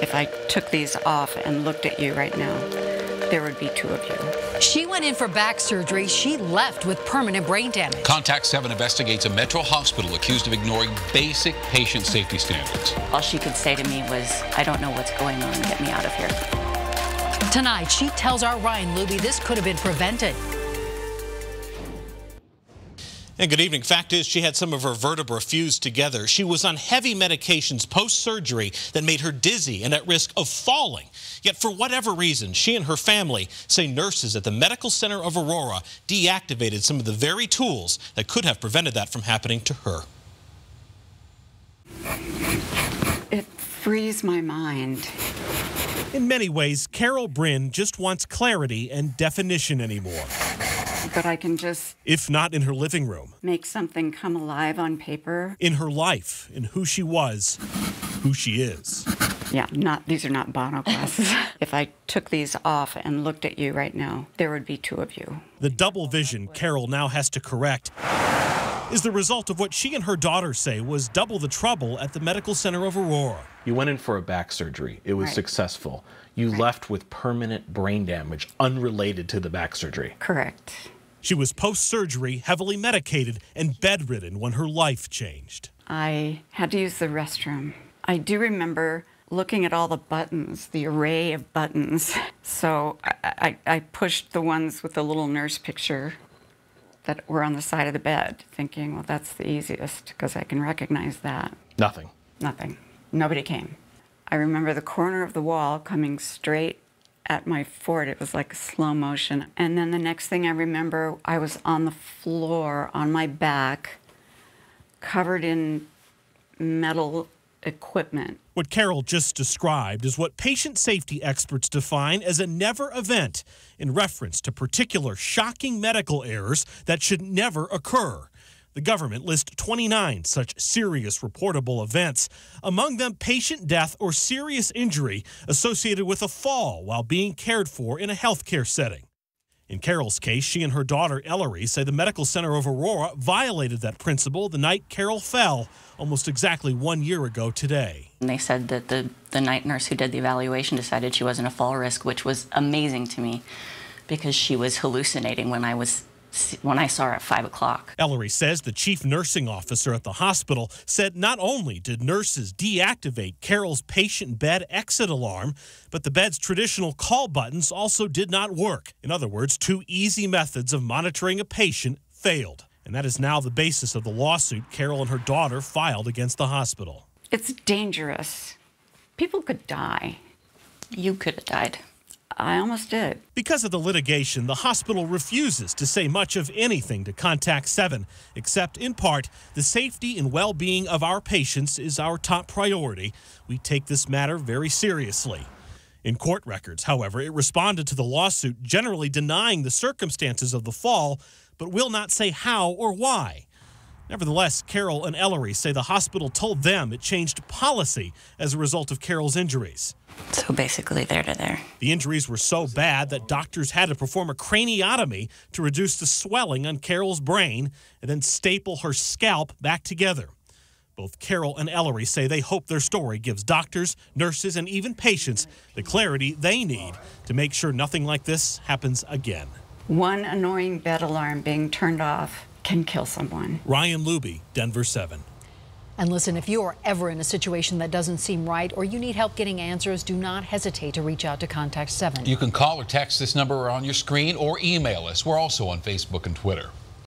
If I took these off and looked at you right now, there would be two of you. She went in for back surgery. She left with permanent brain damage. Contact 7 investigates a Metro hospital accused of ignoring basic patient safety standards. All she could say to me was, I don't know what's going on. Get me out of here. Tonight, she tells our Ryan Luby this could have been prevented. And good evening. Fact is, she had some of her vertebrae fused together. She was on heavy medications post-surgery that made her dizzy and at risk of falling. Yet for whatever reason, she and her family say nurses at the Medical Center of Aurora deactivated some of the very tools that could have prevented that from happening to her. It frees my mind. In many ways, Carol Bryn just wants clarity and definition anymore. But I can just... If not in her living room. Make something come alive on paper. In her life, in who she was, who she is. Yeah, these are not Bono glasses. If I took these off and looked at you right now, there would be two of you. The double vision Carol now has to correct is the result of what she and her daughter say was double the trouble at the Medical Center of Aurora. You went in for a back surgery. It was successful. You left with permanent brain damage unrelated to the back surgery. Correct. She was post-surgery, heavily medicated, and bedridden when her life changed. I had to use the restroom. I do remember looking at all the buttons, the array of buttons. So I pushed the ones with the little nurse picture that were on the side of the bed, thinking, well, that's the easiest, because I can recognize that. Nothing. Nothing. Nobody came. I remember the corner of the wall coming straight at my forehead. It was like slow motion. And then the next thing I remember, I was on the floor, on my back, covered in metal equipment. What Carol just described is what patient safety experts define as a never event in reference to particular shocking medical errors that should never occur. The government lists 29 such serious reportable events, among them patient death or serious injury associated with a fall while being cared for in a healthcare setting. In Carol's case, she and her daughter, Ellery, say the Medical Center of Aurora violated that principle the night Carol fell almost exactly 1 year ago today. And they said that the night nurse who did the evaluation decided she wasn't a fall risk, which was amazing to me because she was hallucinating when I saw her at 5 o'clock. Ellery says the chief nursing officer at the hospital said not only did nurses deactivate Carol's patient bed exit alarm, but the bed's traditional call buttons also did not work. In other words, two easy methods of monitoring a patient failed. And that is now the basis of the lawsuit Carol and her daughter filed against the hospital. It's dangerous. People could die. You could have died. I almost did. Because of the litigation, the hospital refuses to say much of anything to Contact 7, except in part, the safety and well-being of our patients is our top priority. We take this matter very seriously. In court records, however, it responded to the lawsuit, generally denying the circumstances of the fall, but will not say how or why. Nevertheless, Carol and Ellery say the hospital told them it changed policy as a result of Carol's injuries. So basically, there to there. The injuries were so bad that doctors had to perform a craniotomy to reduce the swelling on Carol's brain and then staple her scalp back together. Both Carol and Ellery say they hope their story gives doctors, nurses, and even patients the clarity they need to make sure nothing like this happens again. One annoying bed alarm being turned off can kill someone. Ryan Luby, Denver 7. And listen, if you are ever in a situation that doesn't seem right or you need help getting answers, do not hesitate to reach out to Contact 7. You can call or text this number on your screen or email us. We're also on Facebook and Twitter.